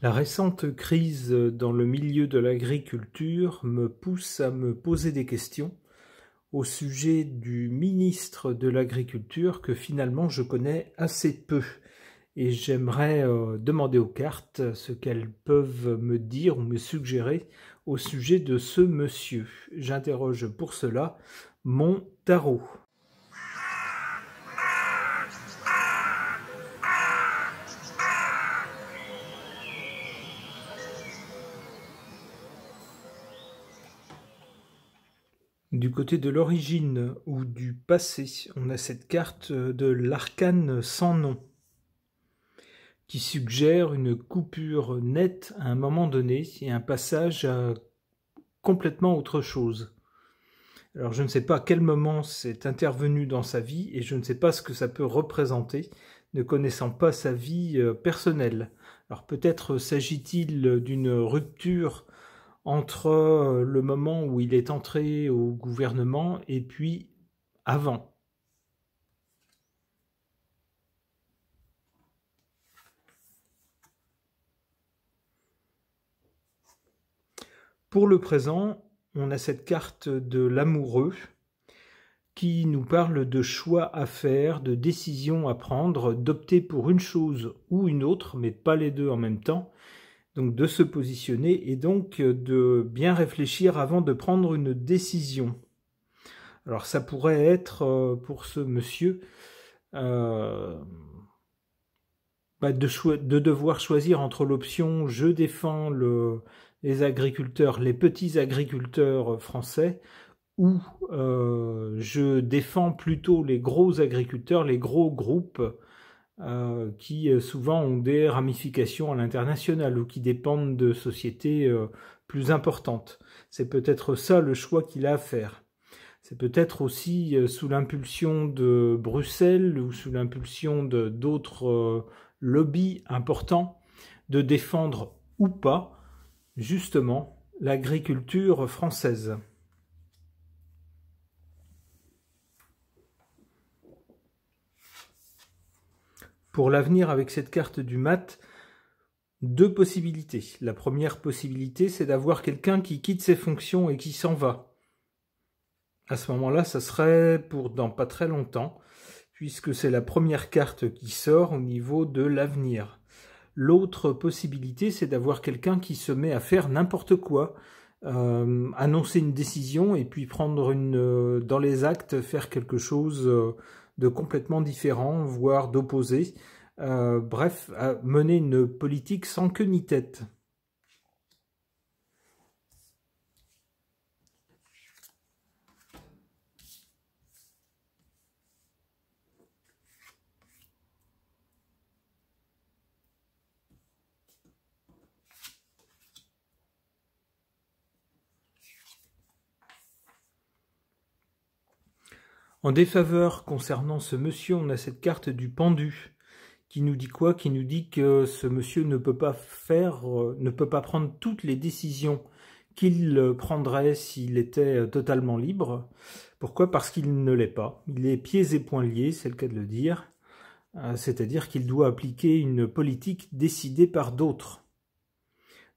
La récente crise dans le milieu de l'agriculture me pousse à me poser des questions au sujet du ministre de l'Agriculture que finalement je connais assez peu. Et j'aimerais demander aux cartes ce qu'elles peuvent me dire ou me suggérer au sujet de ce monsieur. J'interroge pour cela mon tarot. Du côté de l'origine ou du passé, on a cette carte de l'arcane sans nom, qui suggère une coupure nette à un moment donné et un passage à complètement autre chose. Alors je ne sais pas à quel moment c'est intervenu dans sa vie et je ne sais pas ce que ça peut représenter, ne connaissant pas sa vie personnelle. Alors peut-être s'agit-il d'une rupture entre le moment où il est entré au gouvernement et puis avant. Pour le présent, on a cette carte de l'amoureux qui nous parle de choix à faire, de décisions à prendre, d'opter pour une chose ou une autre, mais pas les deux en même temps. Donc de se positionner et donc de bien réfléchir avant de prendre une décision. Alors ça pourrait être pour ce monsieur de devoir choisir entre l'option je défends les agriculteurs, les petits agriculteurs français, ou je défends plutôt les gros agriculteurs, les gros groupes qui souvent ont des ramifications à l'international ou qui dépendent de sociétés plus importantes. C'est peut-être ça le choix qu'il a à faire. C'est peut-être aussi sous l'impulsion de Bruxelles ou sous l'impulsion d'autres lobbies importants de défendre ou pas justement l'agriculture française. Pour l'avenir, avec cette carte du mat, deux possibilités. La première possibilité, c'est d'avoir quelqu'un qui quitte ses fonctions et qui s'en va. À ce moment-là, ça serait pour dans pas très longtemps, puisque c'est la première carte qui sort au niveau de l'avenir. L'autre possibilité, c'est d'avoir quelqu'un qui se met à faire n'importe quoi, annoncer une décision et puis prendre dans les actes, faire quelque chose de complètement différent, voire d'opposé. Bref, mener une politique sans queue ni tête. En défaveur concernant ce monsieur, on a cette carte du pendu qui nous dit quoi? Qui nous dit que ce monsieur ne peut pas prendre toutes les décisions qu'il prendrait s'il était totalement libre. Pourquoi? Parce qu'il ne l'est pas. Il est pieds et poings liés, c'est le cas de le dire. C'est-à-dire qu'il doit appliquer une politique décidée par d'autres.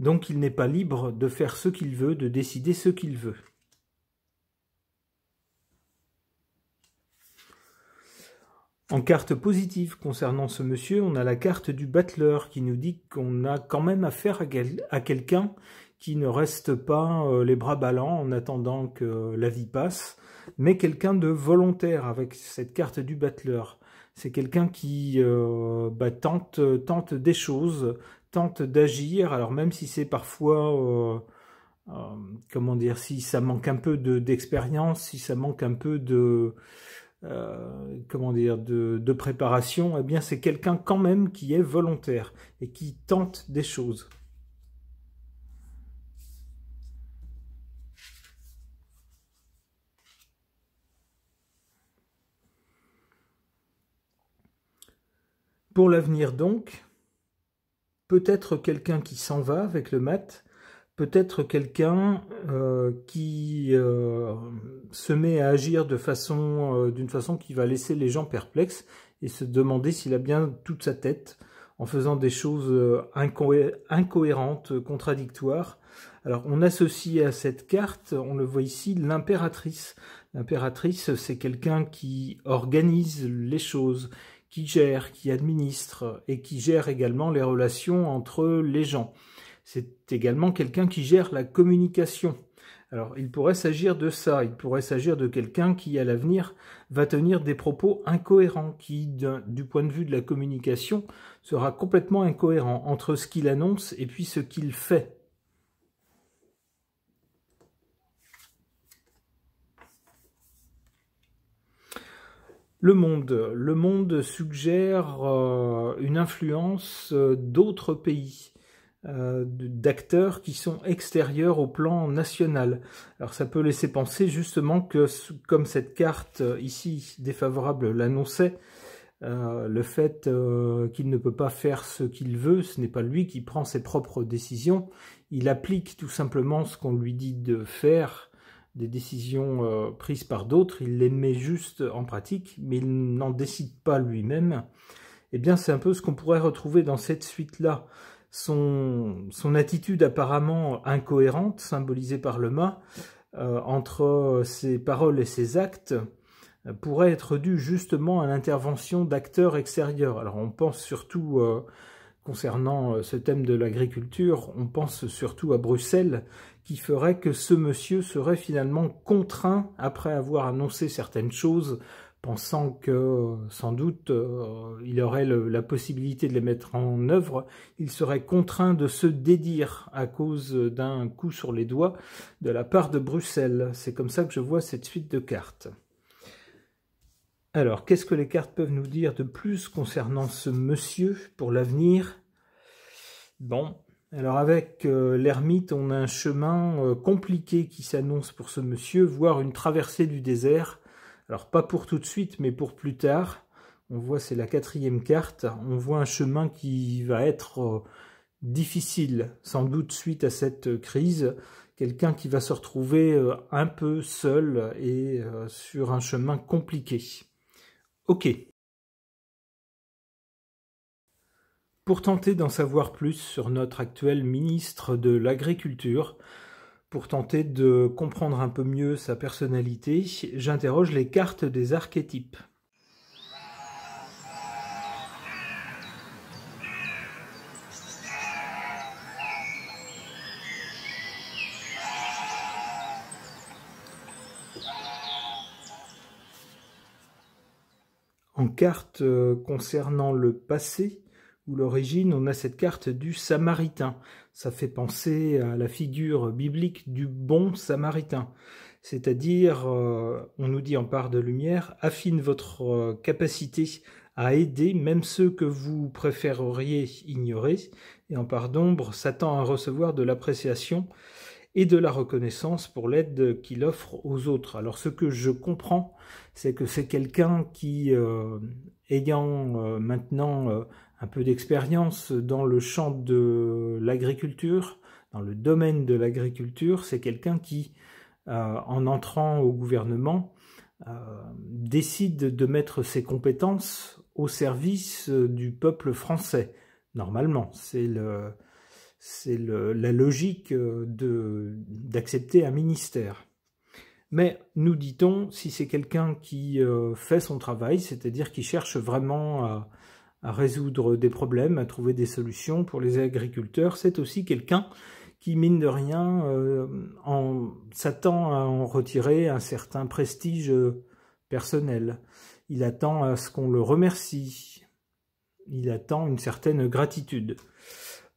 Donc il n'est pas libre de faire ce qu'il veut, de décider ce qu'il veut. En carte positive concernant ce monsieur, on a la carte du battleur qui nous dit qu'on a quand même affaire à quelqu'un qui ne reste pas les bras ballants en attendant que la vie passe, mais quelqu'un de volontaire avec cette carte du battleur. C'est quelqu'un qui tente des choses, tente d'agir, alors même si c'est parfois, comment dire, si ça manque un peu d'expérience, si ça manque un peu comment dire, de préparation, eh bien c'est quelqu'un quand même qui est volontaire et qui tente des choses. Pour l'avenir donc, peut-être quelqu'un qui s'en va avec le mat, peut-être quelqu'un qui se met à agir d'une façon qui va laisser les gens perplexes et se demander s'il a bien toute sa tête en faisant des choses incohérentes, contradictoires. Alors on associe à cette carte, on le voit ici, l'impératrice. L'impératrice, c'est quelqu'un qui organise les choses, qui gère, qui administre et qui gère également les relations entre les gens. C'est également quelqu'un qui gère la communication. Alors, il pourrait s'agir de ça, il pourrait s'agir de quelqu'un qui, à l'avenir, va tenir des propos incohérents, qui, du point de vue de la communication, sera complètement incohérent entre ce qu'il annonce et puis ce qu'il fait. Le monde suggère une influence d'autres pays, d'acteurs qui sont extérieurs au plan national. Alors ça peut laisser penser justement que, comme cette carte ici défavorable l'annonçait, le fait qu'il ne peut pas faire ce qu'il veut, ce n'est pas lui qui prend ses propres décisions, il applique tout simplement ce qu'on lui dit de faire, des décisions prises par d'autres, il les met juste en pratique, mais il n'en décide pas lui-même. Eh bien c'est un peu ce qu'on pourrait retrouver dans cette suite-là. Son attitude apparemment incohérente, symbolisée par le mât, entre ses paroles et ses actes, pourrait être due justement à l'intervention d'acteurs extérieurs. Alors on pense surtout, concernant ce thème de l'agriculture, on pense surtout à Bruxelles, qui ferait que ce monsieur serait finalement contraint, après avoir annoncé certaines choses, pensant que sans doute il aurait la possibilité de les mettre en œuvre, il serait contraint de se dédire à cause d'un coup sur les doigts de la part de Bruxelles. C'est comme ça que je vois cette suite de cartes. Alors, qu'est-ce que les cartes peuvent nous dire de plus concernant ce monsieur pour l'avenir? Bon, alors avec l'ermite, on a un chemin compliqué qui s'annonce pour ce monsieur, voire une traversée du désert. Alors pas pour tout de suite, mais pour plus tard. On voit, c'est la 4e carte, on voit un chemin qui va être difficile, sans doute suite à cette crise. Quelqu'un qui va se retrouver un peu seul et sur un chemin compliqué. Ok. Pour tenter d'en savoir plus sur notre actuel ministre de l'Agriculture, pour tenter de comprendre un peu mieux sa personnalité, j'interroge les cartes des archétypes. En carte concernant le passé ou l'origine, on a cette carte du Samaritain. Ça fait penser à la figure biblique du bon Samaritain. C'est-à-dire, on nous dit en part de lumière, affine votre capacité à aider même ceux que vous préféreriez ignorer, et en part d'ombre, s'attend à recevoir de l'appréciation et de la reconnaissance pour l'aide qu'il offre aux autres. Alors ce que je comprends, c'est que c'est quelqu'un qui, ayant maintenant un peu d'expérience dans le champ de l'agriculture, dans le domaine de l'agriculture, c'est quelqu'un qui, en entrant au gouvernement, décide de mettre ses compétences au service du peuple français. Normalement, c'est la logique d'accepter un ministère. Mais nous dit-on, si c'est quelqu'un qui fait son travail, c'est-à-dire qui cherche vraiment à résoudre des problèmes, à trouver des solutions pour les agriculteurs, c'est aussi quelqu'un qui, mine de rien, s'attend à en retirer un certain prestige personnel. Il attend à ce qu'on le remercie. Il attend une certaine gratitude.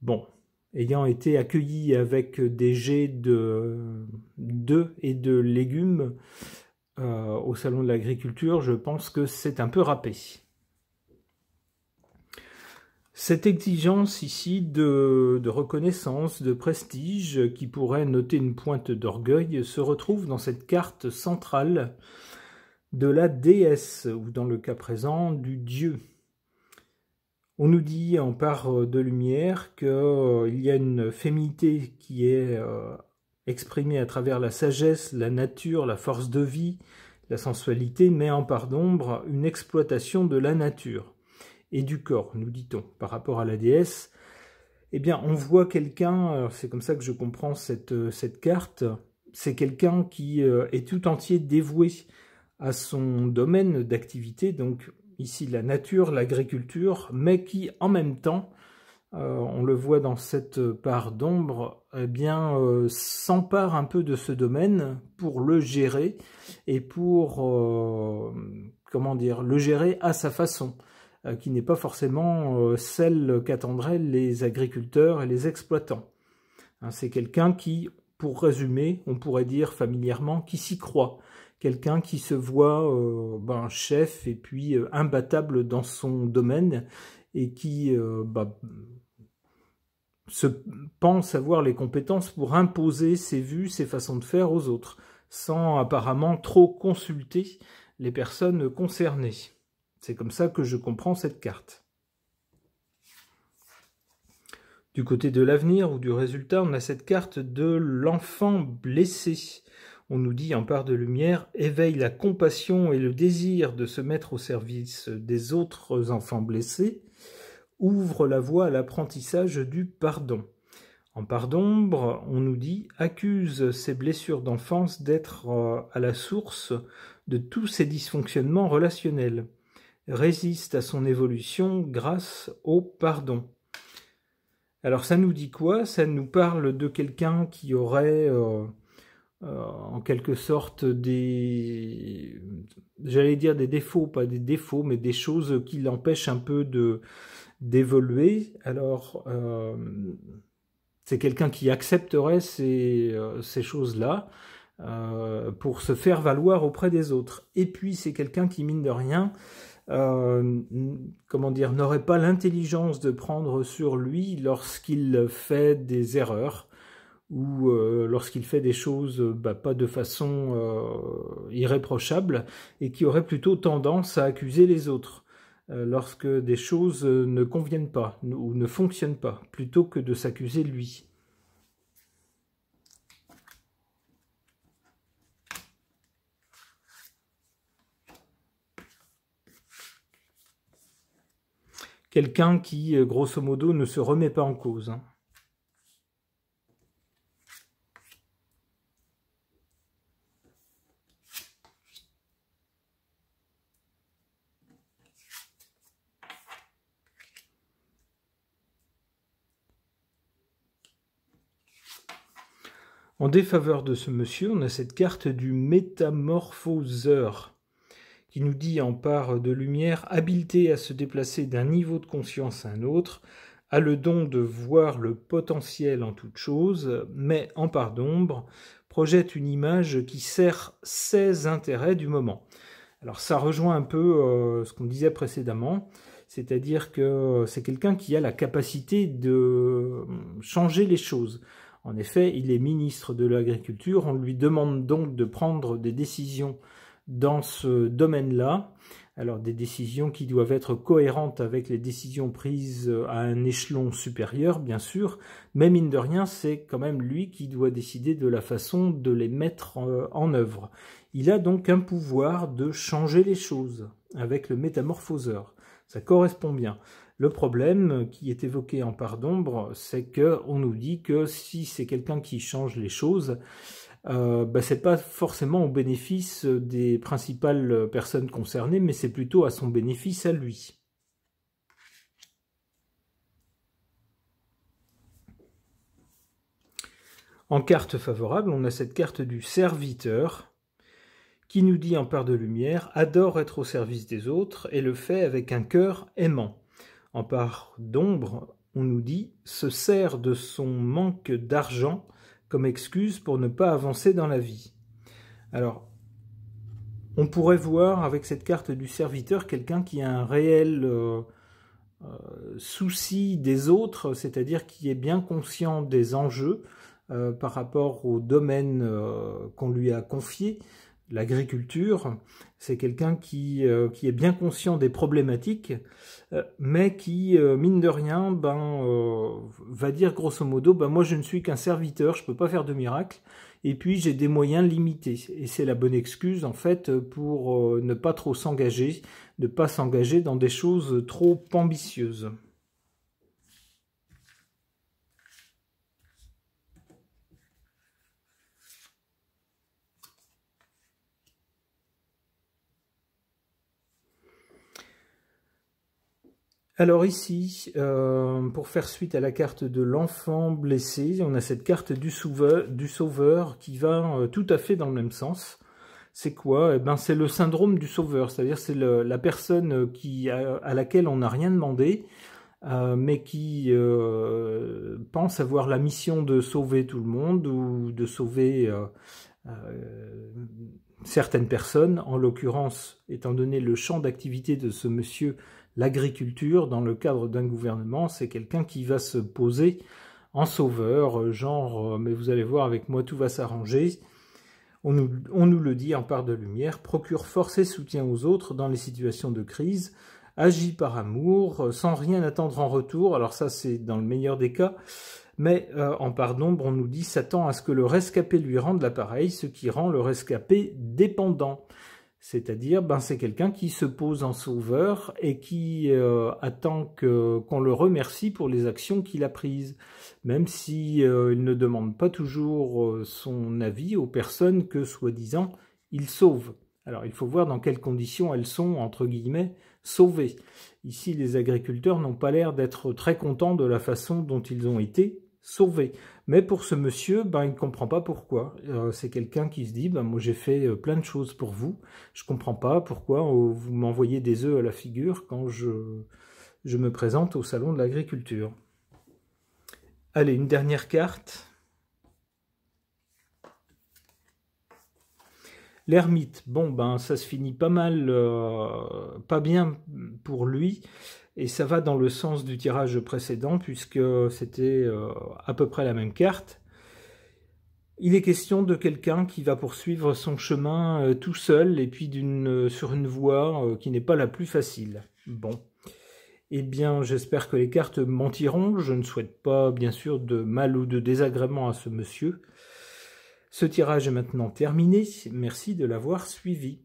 Bon, ayant été accueilli avec des jets d'œufs et de légumes au salon de l'agriculture, je pense que c'est un peu râpé. Cette exigence ici de reconnaissance, de prestige, qui pourrait noter une pointe d'orgueil, se retrouve dans cette carte centrale de la déesse, ou dans le cas présent, du dieu. On nous dit en part de lumière qu'il y a une féminité qui est exprimée à travers la sagesse, la nature, la force de vie, la sensualité, mais en part d'ombre, une exploitation de la nature. et du corps, nous dit-on. Par rapport à la déesse, eh bien, on voit quelqu'un, c'est comme ça que je comprends cette carte, c'est quelqu'un qui est tout entier dévoué à son domaine d'activité, donc ici la nature, l'agriculture, mais qui en même temps, on le voit dans cette part d'ombre, eh bien, s'empare un peu de ce domaine pour le gérer et pour, comment dire, le gérer à sa façon, qui n'est pas forcément celle qu'attendraient les agriculteurs et les exploitants. Hein, c'est quelqu'un qui, pour résumer, on pourrait dire familièrement, qui s'y croit. Quelqu'un qui se voit chef et puis imbattable dans son domaine et qui se pense avoir les compétences pour imposer ses vues, ses façons de faire aux autres, sans apparemment trop consulter les personnes concernées. C'est comme ça que je comprends cette carte. Du côté de l'avenir ou du résultat, on a cette carte de l'enfant blessé. On nous dit en part de lumière, éveille la compassion et le désir de se mettre au service des autres enfants blessés, ouvre la voie à l'apprentissage du pardon. En part d'ombre, on nous dit, accuse ses blessures d'enfance d'être à la source de tous ses dysfonctionnements relationnels, résiste à son évolution grâce au pardon. Alors ça nous dit quoi? Ça nous parle de quelqu'un qui aurait en quelque sorte j'allais dire des défauts, pas des défauts, mais des choses qui l'empêchent un peu d'évoluer. Alors c'est quelqu'un qui accepterait ces choses-là pour se faire valoir auprès des autres. Et puis c'est quelqu'un qui, mine de rien, comment dire, n'aurait pas l'intelligence de prendre sur lui lorsqu'il fait des erreurs ou lorsqu'il fait des choses pas de façon irréprochable et qui aurait plutôt tendance à accuser les autres lorsque des choses ne conviennent pas ou ne fonctionnent pas, plutôt que de s'accuser lui. Quelqu'un qui, grosso modo, ne se remet pas en cause. Hein. En défaveur de ce monsieur, on a cette carte du métamorphoseur, qui nous dit en part de lumière, habileté à se déplacer d'un niveau de conscience à un autre, a le don de voir le potentiel en toute chose, mais en part d'ombre, projette une image qui sert ses intérêts du moment. Alors ça rejoint un peu ce qu'on disait précédemment, c'est-à-dire que c'est quelqu'un qui a la capacité de changer les choses. En effet, il est ministre de l'Agriculture, on lui demande donc de prendre des décisions dans ce domaine-là, alors des décisions qui doivent être cohérentes avec les décisions prises à un échelon supérieur, bien sûr, mais mine de rien, c'est quand même lui qui doit décider de la façon de les mettre en œuvre. Il a donc un pouvoir de changer les choses avec le métamorphoseur. Ça correspond bien. Le problème qui est évoqué en part d'ombre, c'est qu'on nous dit que si c'est quelqu'un qui change les choses, c'est pas forcément au bénéfice des principales personnes concernées, mais c'est plutôt à son bénéfice à lui. En carte favorable, on a cette carte du serviteur, qui nous dit en part de lumière, adore être au service des autres et le fait avec un cœur aimant. En part d'ombre, on nous dit, se sert de son manque d'argent comme excuse pour ne pas avancer dans la vie. Alors, on pourrait voir avec cette carte du serviteur quelqu'un qui a un réel souci des autres, c'est-à-dire qui est bien conscient des enjeux par rapport au domaine qu'on lui a confié, l'agriculture. C'est quelqu'un qui est bien conscient des problématiques, mais qui, mine de rien, va dire grosso modo, moi je ne suis qu'un serviteur, je ne peux pas faire de miracle, et puis j'ai des moyens limités. Et c'est la bonne excuse en fait pour ne pas trop s'engager, ne pas s'engager dans des choses trop ambitieuses. Alors ici, pour faire suite à la carte de l'enfant blessé, on a cette carte du sauveur qui va tout à fait dans le même sens. C'est quoi? Eh ben, c'est le syndrome du sauveur, c'est-à-dire c'est la personne à laquelle on n'a rien demandé, mais qui pense avoir la mission de sauver tout le monde ou de sauver certaines personnes. En l'occurrence, étant donné le champ d'activité de ce monsieur, l'agriculture, dans le cadre d'un gouvernement, c'est quelqu'un qui va se poser en sauveur, genre, mais vous allez voir, avec moi, tout va s'arranger. On nous le dit en part de lumière, procure force et soutien aux autres dans les situations de crise, agit par amour, sans rien attendre en retour. Alors ça, c'est dans le meilleur des cas, mais en part d'ombre, on nous dit s'attend à ce que le rescapé lui rende l'appareil, ce qui rend le rescapé dépendant. C'est-à-dire, c'est quelqu'un qui se pose en sauveur et qui attend qu'on le remercie pour les actions qu'il a prises, même si il ne demande pas toujours son avis aux personnes que, soi-disant, il sauve. Alors, il faut voir dans quelles conditions elles sont, entre guillemets, sauvées. Ici, les agriculteurs n'ont pas l'air d'être très contents de la façon dont ils ont été sauvés. Mais pour ce monsieur, il ne comprend pas pourquoi. C'est quelqu'un qui se dit, moi j'ai fait plein de choses pour vous, je ne comprends pas pourquoi vous m'envoyez des œufs à la figure quand je me présente au salon de l'agriculture. Allez, une dernière carte. L'ermite, ça se finit pas mal, pas bien pour lui. Et ça va dans le sens du tirage précédent, puisque c'était à peu près la même carte. Il est question de quelqu'un qui va poursuivre son chemin tout seul, et puis sur une voie qui n'est pas la plus facile. Bon. Eh bien, j'espère que les cartes mentiront. Je ne souhaite pas, bien sûr, de mal ou de désagrément à ce monsieur. Ce tirage est maintenant terminé. Merci de l'avoir suivi.